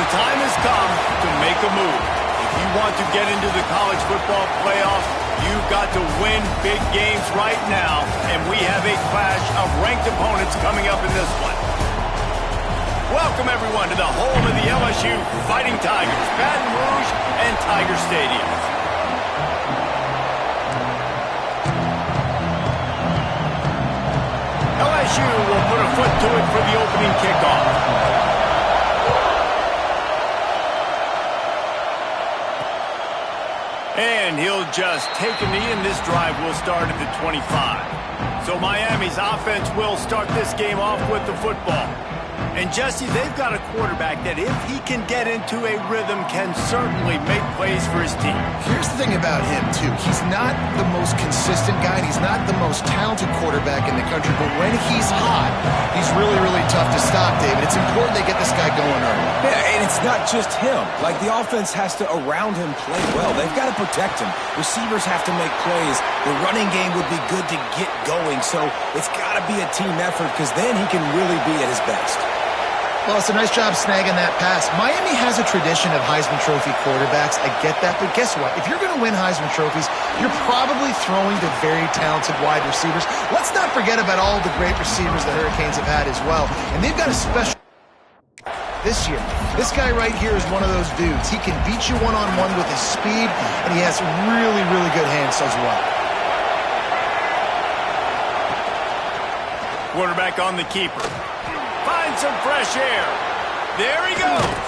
time has come to make a move. If you want to get into the college football playoffs, you've got to win big games right now, and we have a clash of ranked opponents coming up in this one. Welcome, everyone, to the home of the LSU Fighting Tigers, Baton Rouge and Tiger Stadium. LSU will put a foot to it for the opening kickoff. And he'll just take a knee, and this drive will start at the 25. So Miami's offense will start this game off with the football. And Jesse, they've got a quarterback that if he can get into a rhythm can certainly make plays for his team. Here's the thing about him, too. He's not the most consistent guy, and he's not the most talented quarterback in the country, but when he's hot, he's really, really tough to stop, David. It's important they get this guy going early. Yeah, and it's not just him. Like, the offense has to, around him, play well. They've got to protect him. Receivers have to make plays. The running game would be good to get going, so it's got to be a team effort because then he can really be at his best. Well, it's a nice job snagging that pass. Miami has a tradition of Heisman Trophy quarterbacks. I get that, but guess what? If you're going to win Heisman Trophies, you're probably throwing to very talented wide receivers. Let's not forget about all the great receivers the Hurricanes have had as well. And they've got a special this year. This guy right here is one of those dudes. He can beat you one-on-one with his speed, and he has really, really good hands as well. Quarterback on the keeper. Find some fresh air. There he goes.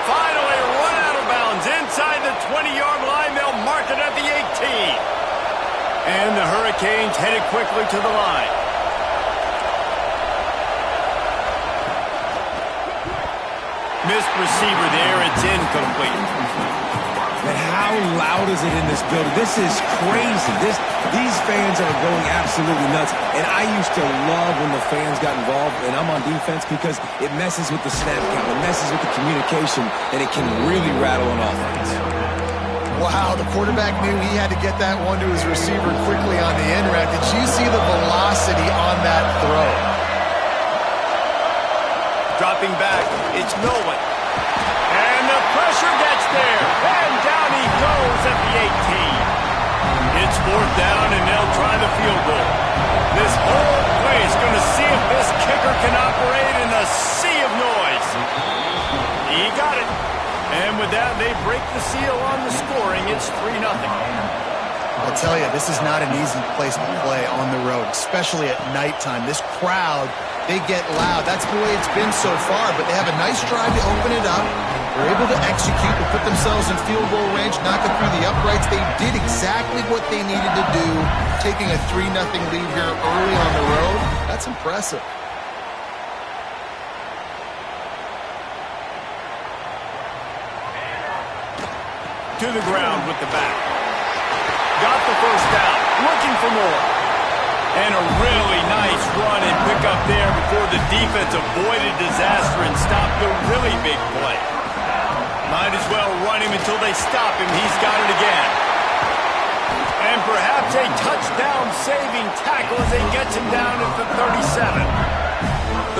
Finally run out of bounds inside the 20-yard line. They'll mark it at the 18. And the Hurricanes headed quickly to the line. Missed receiver there. It's incomplete. And how loud is it in this building? This is crazy. These fans are going absolutely nuts. And I used to love when the fans got involved, and I'm on defense because it messes with the snap count. It messes with the communication, and it can really rattle an offense. Wow, the quarterback knew he had to get that one to his receiver quickly on the end route. Did you see the velocity on that throw? Dropping back, it's Nolan. And the pressure gets there. And down he goes at the 18. It's fourth down, and they'll try the field goal. This whole play is going to see if this kicker can operate in the sea of noise. He got it. And with that, they break the seal on the scoring. It's 3-0. I'll tell you, this is not an easy place to play on the road, especially at nighttime. This crowd, they get loud. That's the way it's been so far, but they have a nice drive to open it up. They're able to execute and put themselves in field goal range, knock it through the uprights. They did exactly what they needed to do, taking a 3-0 lead here early on the road. That's impressive. To the ground with the back. Got the first down, looking for more. And a really nice run and pick up there before the defense avoided disaster and stopped the really big play. Might as well run him until they stop him. He's got it again. And perhaps a touchdown-saving tackle as they get him down at the 37.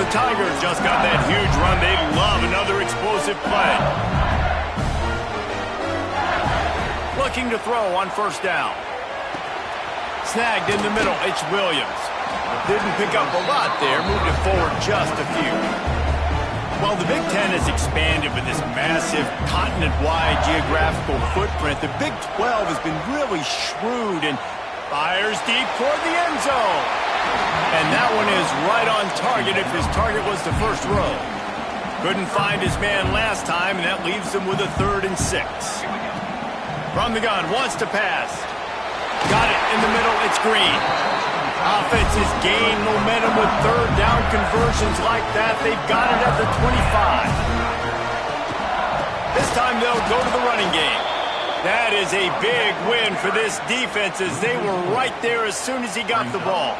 The Tigers just got that huge run. They love another explosive play. Looking to throw on first down. Snagged in the middle, it's Williams. Didn't pick up a lot there, moved it forward just a few. Well, the Big Ten has expanded with this massive continent-wide geographical footprint. The Big 12 has been really shrewd and fires deep toward the end zone. And that one is right on target if his target was the first row. Couldn't find his man last time, and that leaves him with a 3rd and 6. From the gun, wants to pass. Got it in the middle, it's Green. Offense has gained momentum with 3rd down conversions like that. They've got it at the 25. This time they'll go to the running game. That is a big win for this defense as they were right there as soon as he got the ball.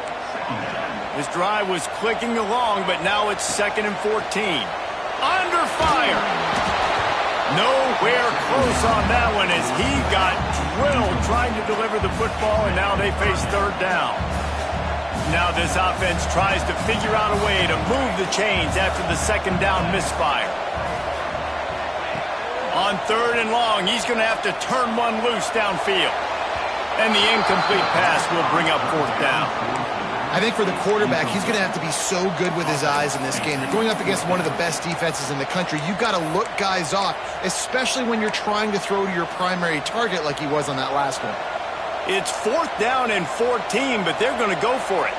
This drive was clicking along, but now it's 2nd and 14. Under fire. Nowhere close on that one as he got drilled trying to deliver the football, and now they face 3rd down. Now this offense tries to figure out a way to move the chains after the 2nd down misfire. On 3rd and long, he's going to have to turn one loose downfield. And the incomplete pass will bring up 4th down. I think for the quarterback, he's going to have to be so good with his eyes in this game. You're going up against one of the best defenses in the country. You've got to look guys off, especially when you're trying to throw to your primary target like he was on that last one. It's 4th down and 14, but they're going to go for it.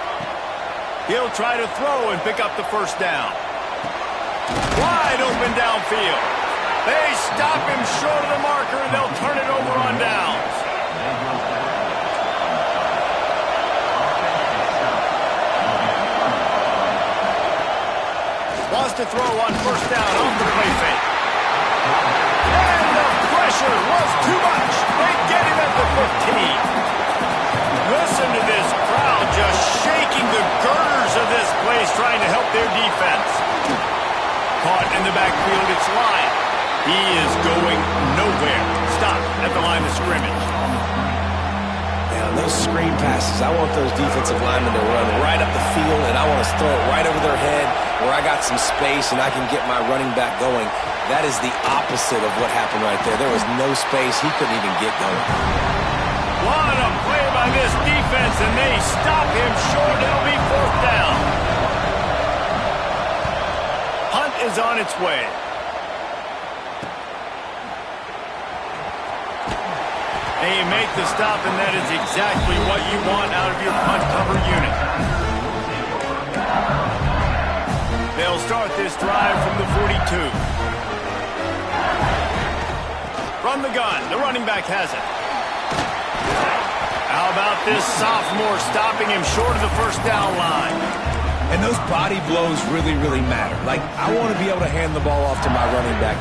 He'll try to throw and pick up the 1st down. Wide open downfield. They stop him short of the marker, and they'll turn it over on downs. Wants to throw on 1st down off the play fake. And the pressure was too much. They get him at the 15. Listen to this crowd just shaking the girders of this place trying to help their defense. Caught in the backfield, it's Lyon. He is going nowhere. Stop at the line of scrimmage. Now, those screen passes, I want those defensive linemen to run right up the field, and I want to throw it right over their head where I got some space and I can get my running back going. That is the opposite of what happened right there. There was no space. He couldn't even get going. What a play by this defense, and they stop him short. It'll be 4th down. Hunt is on its way. They make the stop, and that is exactly what you want out of your punt cover unit. They'll start this drive from the 42. From the gun, the running back has it. How about this sophomore stopping him short of the 1st down line? And those body blows really, really matter. Like, I want to be able to hand the ball off to my running back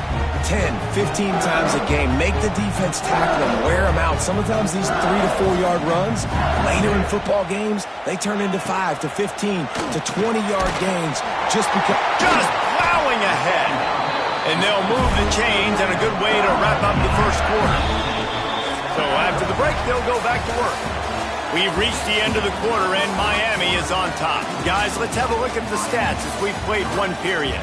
10, 15 times a game. Make the defense tackle them, wear them out. Sometimes these 3 to 4 yard runs, later in football games, they turn into 5 to 15 to 20 yard gains just because. Just plowing ahead. And they'll move the chains, and a good way to wrap up the 1st quarter. So after the break, they'll go back to work. We've reached the end of the quarter, and Miami is on top. Guys, let's have a look at the stats as we've played one period.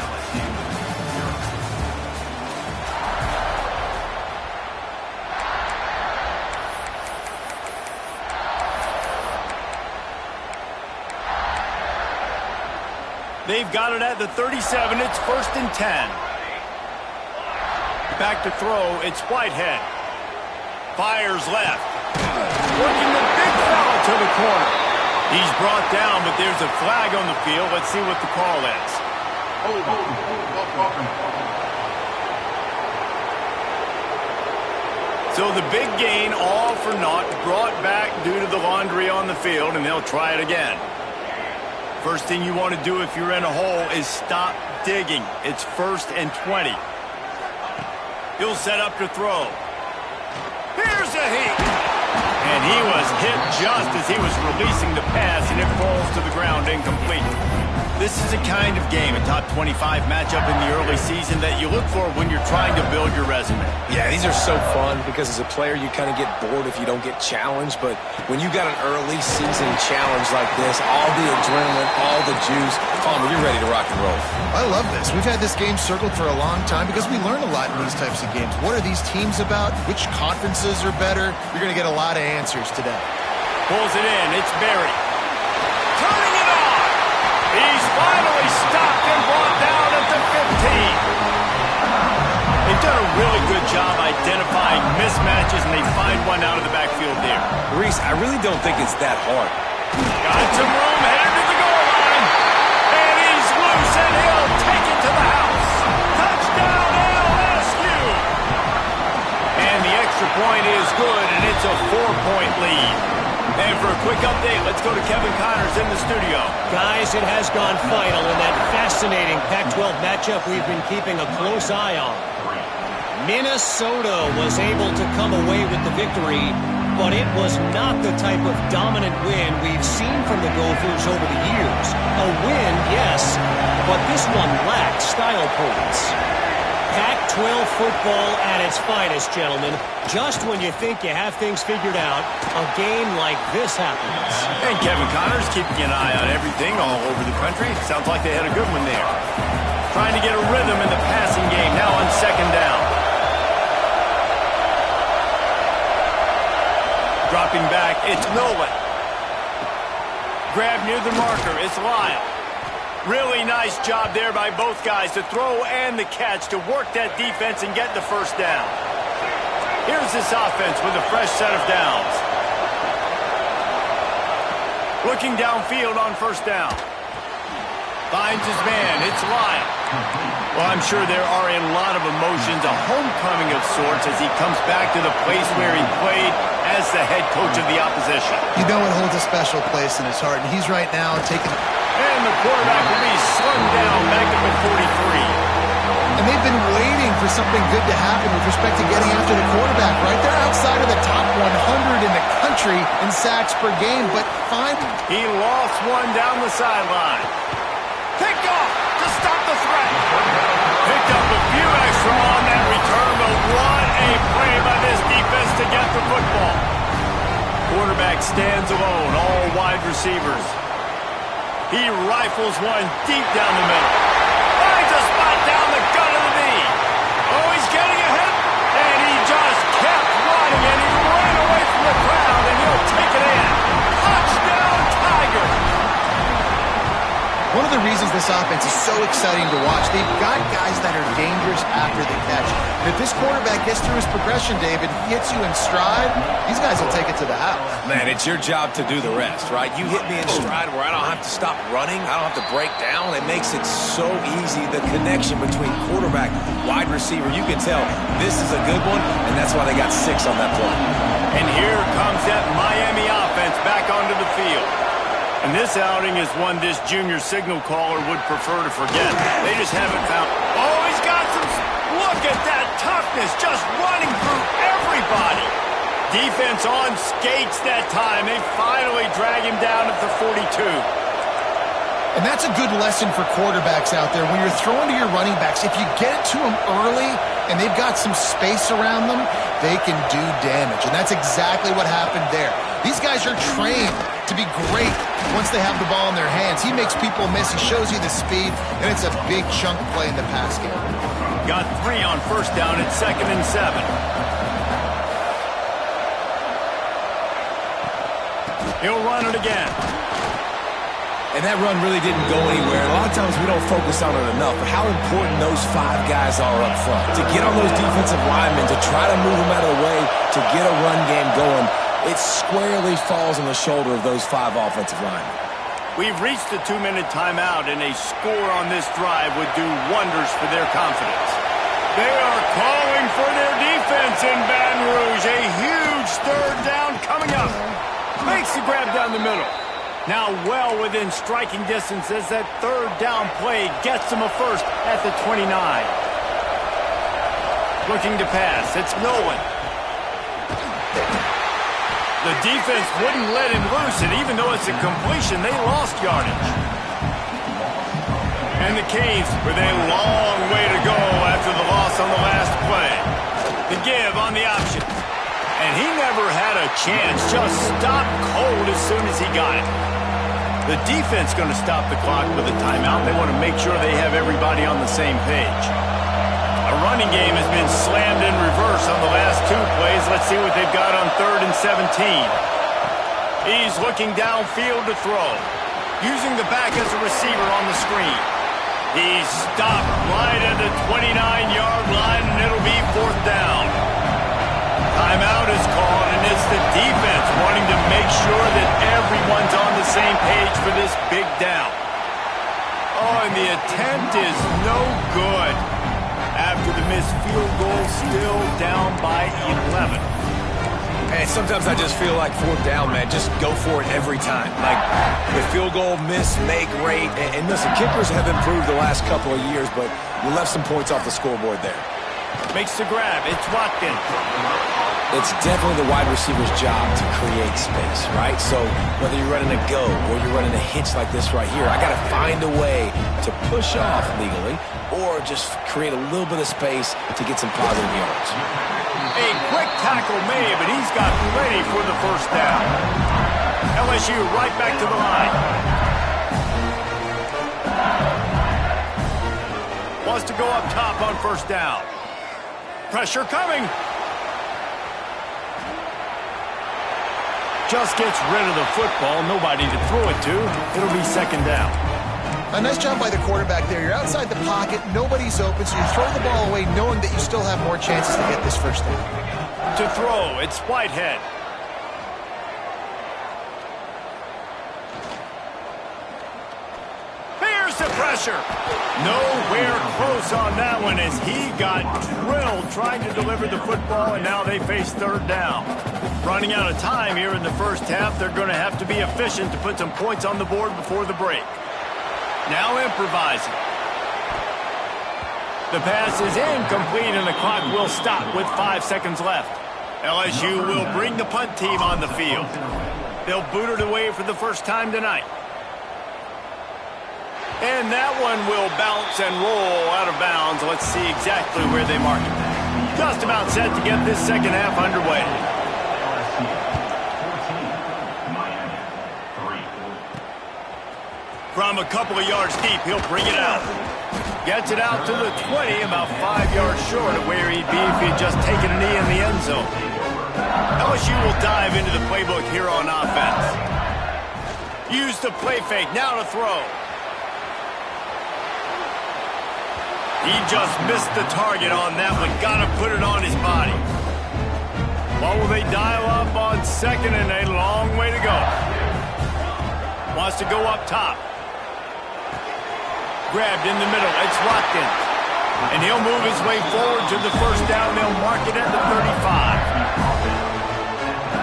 They've got it at the 37. It's 1st and 10. Back to throw. It's Whitehead. Fires left. Working the big fella to the corner. He's brought down, but there's a flag on the field. Let's see what the call is. So the big gain, all for naught, brought back due to the laundry on the field, and they'll try it again. First thing you want to do if you're in a hole is stop digging. It's 1st and 20. He'll set up to throw. Here's a heat. And he was hit just as he was releasing the pass, and it falls to the ground incomplete. This is a kind of game, a top 25 matchup in the early season that you look for when you're trying to build your resume. Yeah, these are so fun because as a player, you kind of get bored if you don't get challenged. But when you got an early season challenge like this, all the adrenaline, all the juice, you're ready to rock and roll. I love this. We've had this game circled for a long time because we learn a lot in these types of games. What are these teams about? Which conferences are better? You're going to get a lot of answers today. Pulls it in. It's Berry. Turning it on. He's finally stopped and brought down at the 15. They've done a really good job identifying mismatches, and they find one out of the backfield there. Reese, I really don't think it's that hard. Got some room, headed to the goal line. And he's loose, and he'll take it to the house. Touchdown, LSU. And the extra point is good, and it's a 4-point lead. And for a quick update, let's go to Kevin Connors in the studio. Guys, it has gone final in that fascinating Pac-12 matchup we've been keeping a close eye on. Minnesota was able to come away with the victory, but it was not the type of dominant win we've seen from the Gophers over the years. A win, yes, but this one lacked style points. Pac-12 football at its finest, gentlemen. Just when you think you have things figured out, a game like this happens. And Kevin Connors keeping an eye on everything all over the country. Sounds like they had a good one there. Trying to get a rhythm in the passing game now on 2nd down. Dropping back, it's Nolan. Grab near the marker, it's Lyle. Really nice job there by both guys to throw and the catch to work that defense and get the first down. Here's this offense with a fresh set of downs. Looking downfield on first down. Finds his man, it's Lyle. Well, I'm sure there are a lot of emotions, a homecoming of sorts as he comes back to the place where he played as the head coach of the opposition. You know it holds a special place in his heart, and he's right now taking... And the quarterback will be slung down back up at 43. And they've been waiting for something good to happen with respect to getting after the quarterback, right? They're outside of the top 100 in the country in sacks per game, but finally... He lost one down the sideline. Picked off to stop the threat. Picked up a few extra on that return, but what a play by this defense to get the football. Quarterback stands alone, all wide receivers. He rifles one deep down the middle. Finds a spot down the gut of the knee. Oh, he's getting ahead. And he just kept running, and he ran away from the crowd, and he'll take it in. Touchdown, Tigers! One of the reasons this offense is so exciting to watch, they've got guys that are dangerous after the catch. And if this quarterback gets through his progression, David, hits you in stride, these guys will take it to the house. Man, it's your job to do the rest, right? You hit me in stride where I don't have to stop running. I don't have to break down. It makes it so easy. The connection between quarterback, wide receiver, you can tell this is a good one, and that's why they got 6 on that play. And here comes that Miami offense back onto the field. And this outing is one this junior signal caller would prefer to forget. They just haven't found... Oh, he's got some... Look at that toughness, just running through everybody. Defense on skates that time. They finally drag him down at the 42. And that's a good lesson for quarterbacks out there. When you're throwing to your running backs, if you get it to them early and they've got some space around them, they can do damage. And that's exactly what happened there. These guys are trained to be great once they have the ball in their hands. He makes people miss. He shows you the speed, and it's a big chunk play in the pass game. Got 3 on first down at 2nd and 7. He'll run it again. And that run really didn't go anywhere. A lot of times we don't focus on it enough, but how important those 5 guys are up front. To get on those defensive linemen, to try to move them out of the way, to get a run game going, it squarely falls on the shoulder of those 5 offensive linemen. We've reached the 2-minute timeout, and a score on this drive would do wonders for their confidence. They are calling for their defense in Baton Rouge. A huge 3rd down coming up. Makes the grab down the middle. Now well within striking distance as that 3rd down play gets them a first at the 29. Looking to pass, it's Nolan. The defense wouldn't let him loose, and even though it's a completion, they lost yardage. And the Canes with a long way to go after the loss on the last play. The give on the option. And he never had a chance, just stopped cold as soon as he got it. The defense going to stop the clock with a timeout. They want to make sure they have everybody on the same page. A running game has been slammed in reverse on the last 2 plays. Let's see what they've got on 3rd and 17. He's looking downfield to throw, using the back as a receiver on the screen. He's stopped right at the 29-yard line, and it'll be 4th down. Timeout is called, and it's the defense wanting to make sure that everyone's on the same page for this big down. Oh, and the attempt is no good. After the missed field goal, still down by 11. Hey, sometimes I just feel like 4th down, man, just go for it every time. Like, the field goal miss, make great. And listen, kickers have improved the last couple of years, but you left some points off the scoreboard there. Makes the grab. It's Watkins. It's definitely the wide receiver's job to create space, right? So whether you're running a go or you're running a hitch like this right here, I got to find a way to push off legally or just create a little bit of space to get some positive yards. A quick tackle made, but he's got ready for the first down. LSU right back to the line. Wants to go up top on first down. Pressure coming. Just gets rid of the football. Nobody to throw it to. It'll be second down. A nice job by the quarterback there. You're outside the pocket. Nobody's open, so you throw the ball away knowing that you still have more chances to get this first down. To throw, it's Whitehead. Here's the pressure. Nowhere close on that one as he got drilled trying to deliver the football, and now they face third down. Running out of time here in the first half, they're going to have to be efficient to put some points on the board before the break. Now improvising. The pass is incomplete, and the clock will stop with 5 seconds left. LSU will bring the punt team on the field. They'll boot it away for the first time tonight. And that one will bounce and roll out of bounds. Let's see exactly where they mark it. Just about set to get this second half underway. From a couple of yards deep, he'll bring it out. Gets it out to the 20, about 5 yards short of where he'd be if he'd just taken a knee in the end zone. LSU will dive into the playbook here on offense. Use the play fake, now to throw. He just missed the target on that one. Got to put it on his body. What will they dial up on second, and a long way to go. Wants to go up top. Grabbed in the middle. It's Watkins. And he'll move his way forward to the first down. They'll mark it at the 35.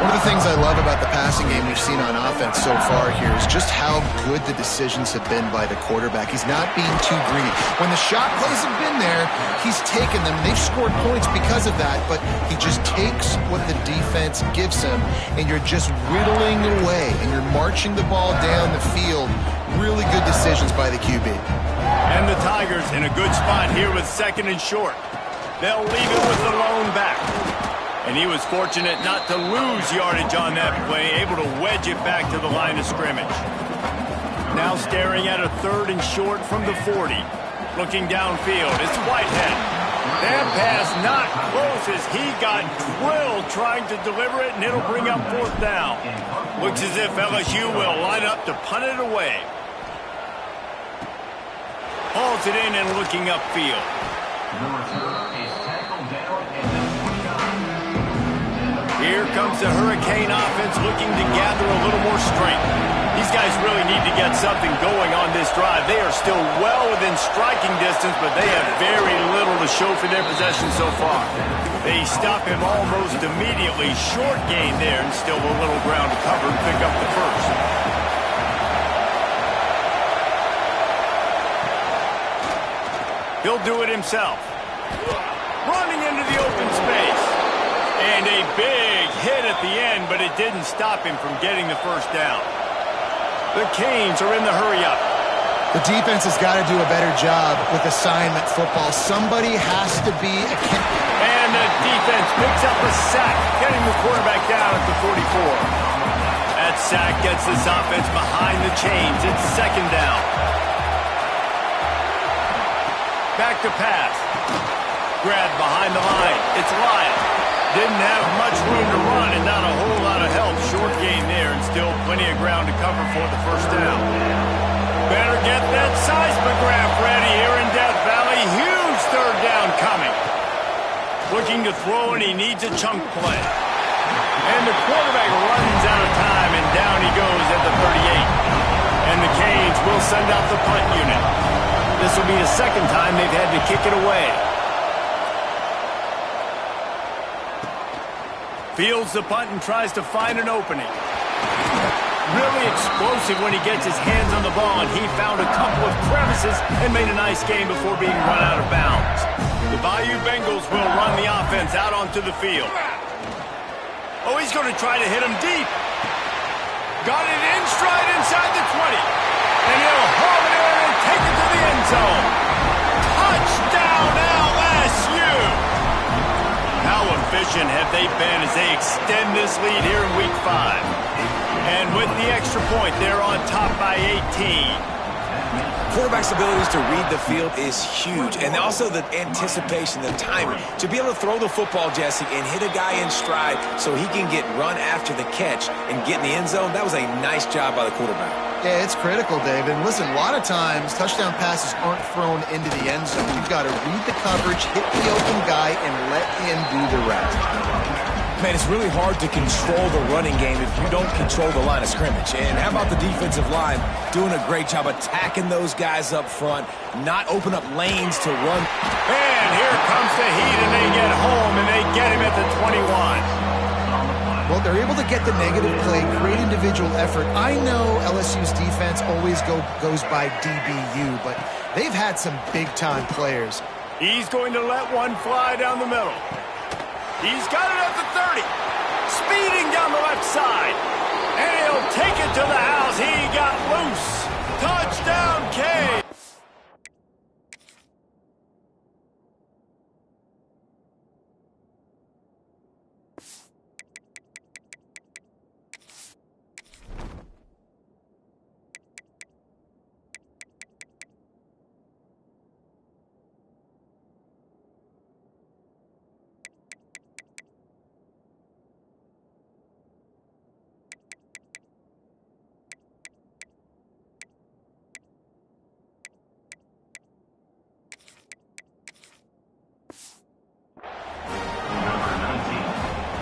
One of the things I love about the passing game we've seen on offense so far here is just how good the decisions have been by the quarterback. He's not being too greedy. When the shot plays have been there, he's taken them. They've scored points because of that, but he just takes what the defense gives him, and you're just whittling away, and you're marching the ball down the field. Really good decisions by the QB. And the Tigers in a good spot here with second and short. They'll leave it with the lone back. And he was fortunate not to lose yardage on that play, able to wedge it back to the line of scrimmage. Now staring at a third and short from the 40. Looking downfield, it's Whitehead. That pass not close as he got drilled trying to deliver it, and it'll bring up fourth down. Looks as if LSU will line up to punt it away. Hauls it in and looking upfield. Here comes the Hurricane offense looking to gather a little more strength. These guys really need to get something going on this drive. They are still well within striking distance, but they have very little to show for their possession so far. They stop him almost immediately. Short gain there, and still a little ground to cover and pick up the first. He'll do it himself. Running into the open space. And a big hit at the end, but it didn't stop him from getting the first down. The Canes are in the hurry-up. The defense has got to do a better job with assignment football. Somebody has to be a... And the defense picks up a sack, getting the quarterback down at the 44. That sack gets this offense behind the chains. It's second down. Back to pass. Grab behind the line. It's Lyle. Didn't have much room to run and not a whole lot of help. Short gain there and still plenty of ground to cover for the first down. Better get that seismograph ready here in Death Valley. Huge third down coming. Looking to throw, and he needs a chunk play. And the quarterback runs out of time, and down he goes at the 38. And the Canes will send out the punt unit. This will be the second time they've had to kick it away. Fields the punt and tries to find an opening. Really explosive when he gets his hands on the ball, and he found a couple of crevices and made a nice game before being run out of bounds. The Bayou Bengals will run the offense out onto the field. Oh, he's going to try to hit him deep. Got it in stride inside the 20. And he'll haul it in and take it to the end zone. Touchdown, LSU! How efficient have they been as they extend this lead here in Week 5? And with the extra point, they're on top by 18. quarterback's abilities to read the field is huge, and also the anticipation, the timing. To be able to throw the football, Jesse, and hit a guy in stride so he can get run after the catch and get in the end zone, that was a nice job by the quarterback. Yeah, it's critical, Dave. And listen, a lot of times touchdown passes aren't thrown into the end zone. You've got to read the coverage, hit the open guy, and let him do the rest. Man, it's really hard to control the running game if you don't control the line of scrimmage. And how about the defensive line doing a great job attacking those guys up front, not open up lanes to run. And here comes the heat, and they get home, and they get him at the 21. Well, they're able to get the negative play, great individual effort. I know LSU's defense always goes by DBU, but they've had some big-time players. He's going to let one fly down the middle. He's got it at the 30. Speeding down the left side. And he'll take it to the house. He got loose. Touchdown, K.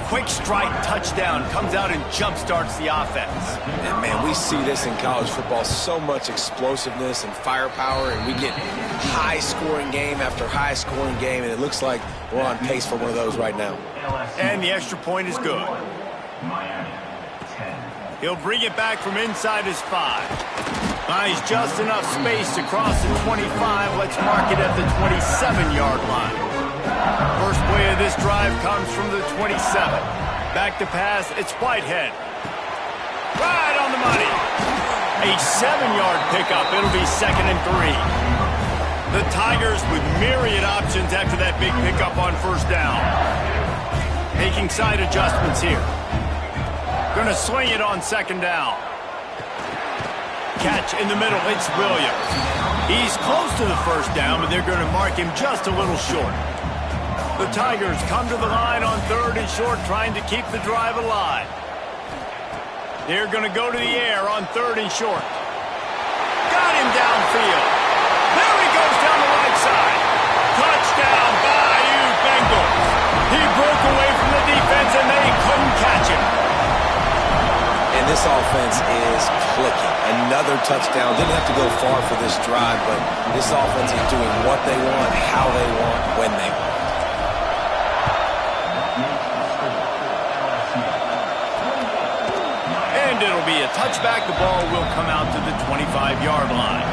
Quick strike touchdown comes out and jump-starts the offense. And, man, we see this in college football, so much explosiveness and firepower, and we get high-scoring game after high-scoring game, and it looks like we're on pace for one of those right now. And the extra point is good. He'll bring it back from inside his 5. Buys just enough space to cross the 25. Let's mark it at the 27-yard line. First play of this drive comes from the 27. Back to pass, it's Whitehead. Right on the money. A 7-yard pickup. It'll be 2nd and 3. The Tigers with myriad options after that big pickup on first down. Making side adjustments here. Going to swing it on 2nd down. Catch in the middle, it's Williams. He's close to the first down, but they're going to mark him just a little short. The Tigers come to the line on 3rd and short, trying to keep the drive alive. They're going to go to the air on 3rd and short. Got him downfield. There he goes down the right side. Touchdown, Bayou Bengals. He broke away from the defense, and they couldn't catch him. And this offense is clicking. Another touchdown. Didn't have to go far for this drive, but this offense is doing what they want, how they want, when they want. And it'll be a touchback. The ball will come out to the 25-yard line.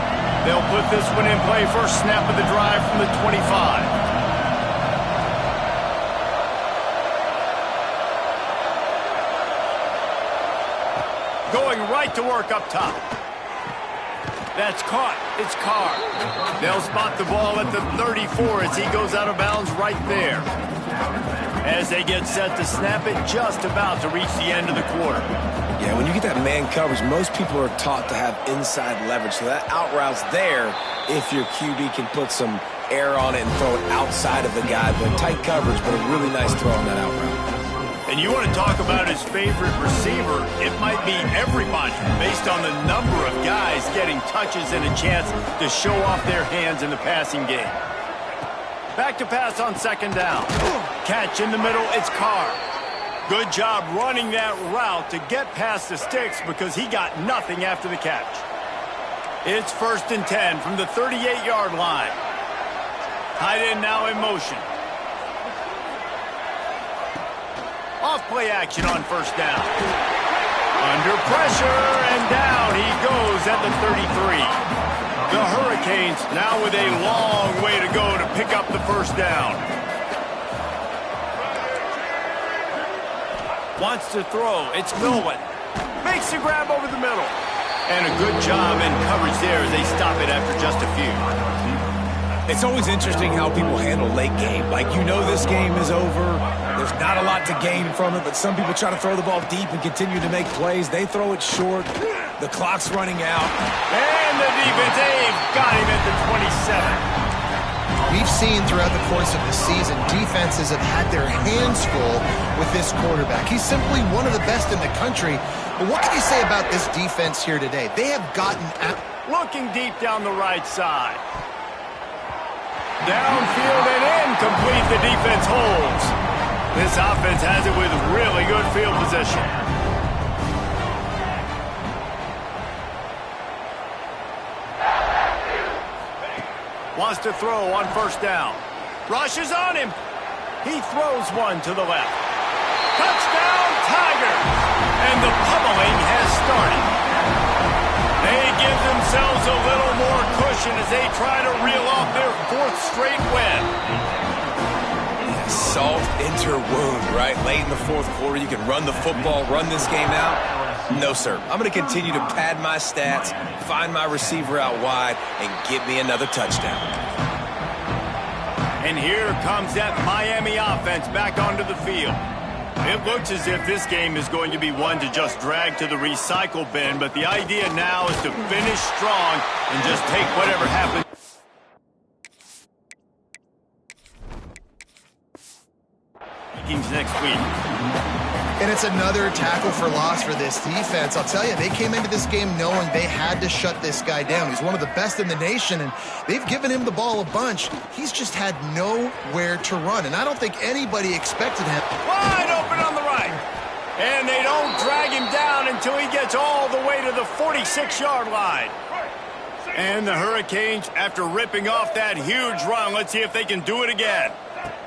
They'll put this one in play. First snap of the drive from the 25. Going right to work up top. That's caught. It's Carr. They'll spot the ball at the 34 as he goes out of bounds right there. As they get set to snap it, just about to reach the end of the quarter. Yeah, when you get that man coverage, most people are taught to have inside leverage. So that out route's there if your QB can put some air on it and throw it outside of the guy. But tight coverage, but a really nice throw on that out route. And you want to talk about his favorite receiver, it might be everybody based on the number of guys getting touches and a chance to show off their hands in the passing game. Back to pass on 2nd down. Catch in the middle, it's Carr. Good job running that route to get past the sticks because he got nothing after the catch. It's 1st and 10 from the 38-yard line. Tight end now in motion. Off play action on first down. Under pressure, and down he goes at the 33. The Hurricanes now with a long way to go to pick up the first down. Wants to throw. It's Milwin. Makes the grab over the middle. And a good job in coverage there as they stop it after just a few. It's always interesting how people handle late game. Like, you know this game is over. There's not a lot to gain from it, but some people try to throw the ball deep and continue to make plays. They throw it short. The clock's running out. And the defense, they've got him at the 27. We've seen throughout the course of the season, defenses have had their hands full with this quarterback. He's simply one of the best in the country. But what can you say about this defense here today? They have gotten out. Looking deep down the right side. Downfield and incomplete, the defense holds. This offense has it with really good field position. Wants to throw on first down. Rush is on him. He throws one to the left. Touchdown, Tigers! And the pummeling has started. They give themselves a little more cushion as they try to reel off their fourth straight win. Salt into wound, right? Late in the fourth quarter, you can run the football, run this game out. No, sir. I'm going to continue to pad my stats, find my receiver out wide, and get me another touchdown. And here comes that Miami offense back onto the field. It looks as if this game is going to be one to just drag to the recycle bin, but the idea now is to finish strong and just take whatever happens. Next week. And it's another tackle for loss for this defense. I'll tell you, they came into this game knowing they had to shut this guy down. He's one of the best in the nation, and they've given him the ball a bunch. He's just had nowhere to run, and I don't think anybody expected him. Wide open on the right. And they don't drag him down until he gets all the way to the 46-yard line. And the Hurricanes, after ripping off that huge run, let's see if they can do it again.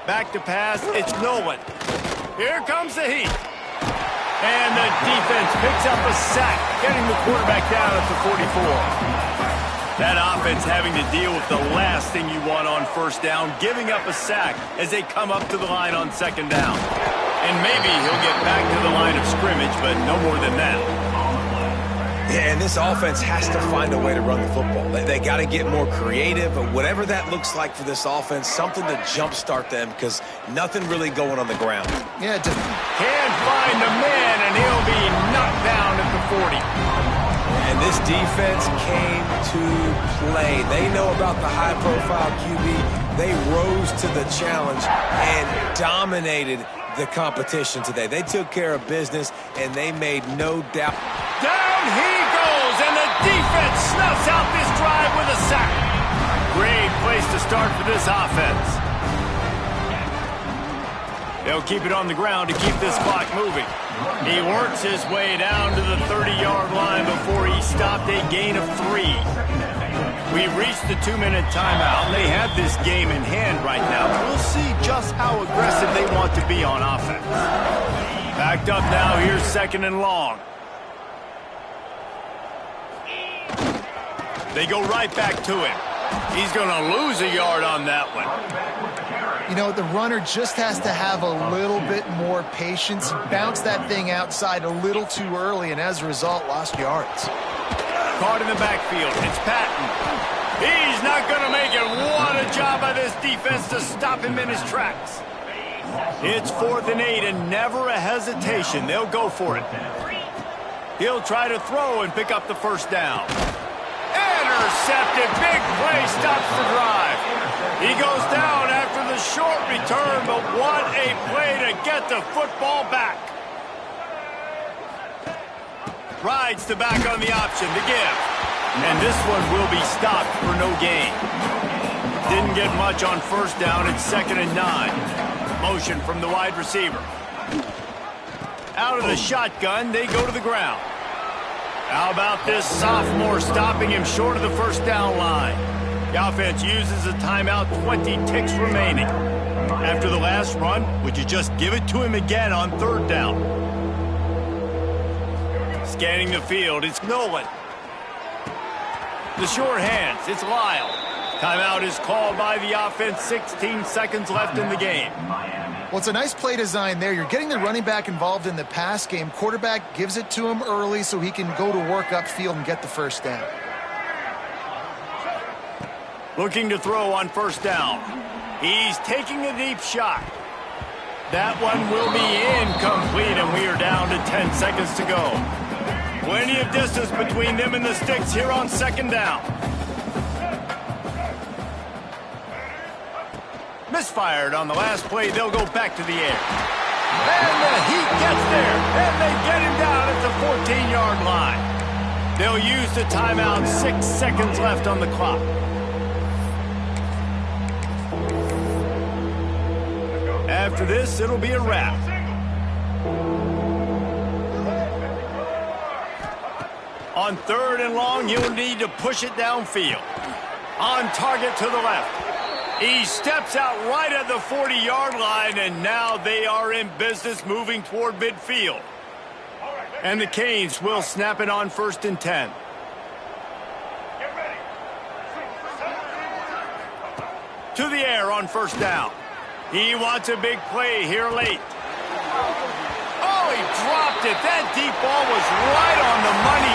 Back to pass, it's Nolan. Here comes the heat. And the defense picks up a sack, getting the quarterback down at the 44. That offense having to deal with the last thing you want on first down, giving up a sack as they come up to the line on second down. And maybe he'll get back to the line of scrimmage, but no more than that. Yeah, and this offense has to find a way to run the football. They got to get more creative, but whatever that looks like for this offense, something to jumpstart them because nothing really going on the ground. Yeah, can't find a man, and he'll be knocked down at the 40. And this defense came to play. They know about the high-profile QB. They rose to the challenge and dominated the competition today. They took care of business, and they made no doubt. Down he goes, and the defense snuffs out this drive with a sack. Great place to start for this offense. They'll keep it on the ground to keep this clock moving. He works his way down to the 30-yard line before he stopped a gain of 3. We've reached the 2-minute timeout. They have this game in hand right now. We'll see just how aggressive they want to be on offense. Backed up now, here's second and long. They go right back to him. He's going to lose a yard on that one. You know, the runner just has to have a little bit more patience. Bounce that thing outside a little too early, and as a result, lost yards. Caught in the backfield. It's Patton. He's not going to make it. What a job by this defense to stop him in his tracks. It's 4th and 8, and never a hesitation. They'll go for it. He'll try to throw and pick up the first down. Intercepted. Big play stops the drive. He goes down after the short return, but what a play to get the football back. Rides to back on the option to give. And this one will be stopped for no gain. Didn't get much on first down. It's 2nd and 9. Motion from the wide receiver. Out of the shotgun, they go to the ground. How about this sophomore stopping him short of the first down line? The offense uses a timeout, 20 ticks remaining. After the last run, would you just give it to him again on 3rd down? Scanning the field, it's Nolan. The short hands, it's Lyle. Timeout is called by the offense, 16 seconds left in the game. Well, it's a nice play design there. You're getting the running back involved in the pass game. Quarterback gives it to him early so he can go to work upfield and get the first down. Looking to throw on first down. He's taking a deep shot. That one will be incomplete, and we are down to 10 seconds to go. Plenty of distance between them and the sticks here on second down. Misfired on the last play. They'll go back to the air. And the Heat gets there, and they get him down at the 14-yard line. They'll use the timeout. 6 seconds left on the clock. After this, it'll be a wrap. On 3rd and long, you'll need to push it downfield. On target to the left. He steps out right at the 40-yard line, and now they are in business moving toward midfield. And the Canes will snap it on 1st and 10. To the air on 1st down. He wants a big play here late. Oh, he dropped it. That deep ball was right on the money.